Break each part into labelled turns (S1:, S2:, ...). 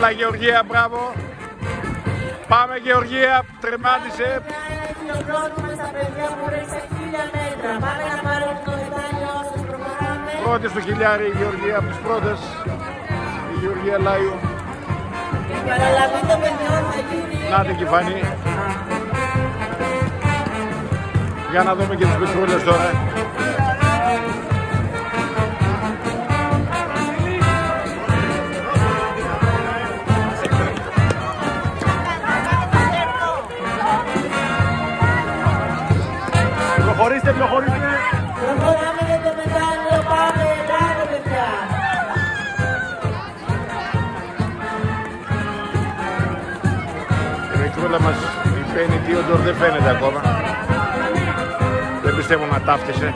S1: Έλα Γεωργία, μπράβο. Πάμε Γεωργία, τρεμάτισε.
S2: Έχει ο πρόεδρος στα παιδιά που ρέξε 1000 μέτρα. Πάμε να πάρουμε το μετάλλιο όσες προχωράμε.
S1: Πρώτη στο χιλιάρι η Γεωργία, από τις πρώτες. Η Γεωργία Λάιου.
S2: Η παραλαβή των παιδιών θα γίνει.
S1: Να την Κιφανή. Για να δούμε και τις πετρούλες τώρα. Προχωρήστε, προχωρήστε.
S2: Προχωράμε για το μετάλλιο, πάμε, μπράβο παιδιά.
S1: Η πετρούλα μας, η Πέννη Τίοντορ δεν φαίνεται ακόμα. Δεν πιστεύω να ταύτισε.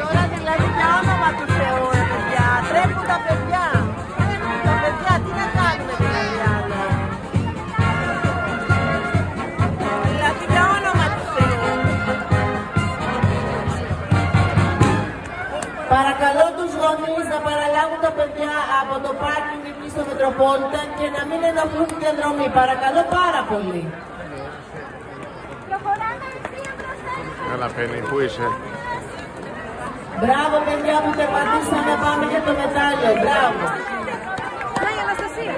S2: Τώρα δηλαδή για όνομα του Θεού, παιδιά, τρέχουν τα παιδιά. Τα παιδιά, τι να κάνουμε δηλαδή άλλο. Δηλαδή για όνομα του Θεού. Παρακαλώ τους γονείς να παραλάβουν τα παιδιά από το πάρκινγκ εκεί στο Μετροπόλιταν και να μην ενοχλούν τη διαδρομή. Παρακαλώ πάρα πολύ.
S1: Έλα Πέννη, πού είσαι?
S2: Μπράβο παιδιά που τερματίσαμε, πάμε για το μετάλλιο. Μπράβο.
S3: Αναστασία.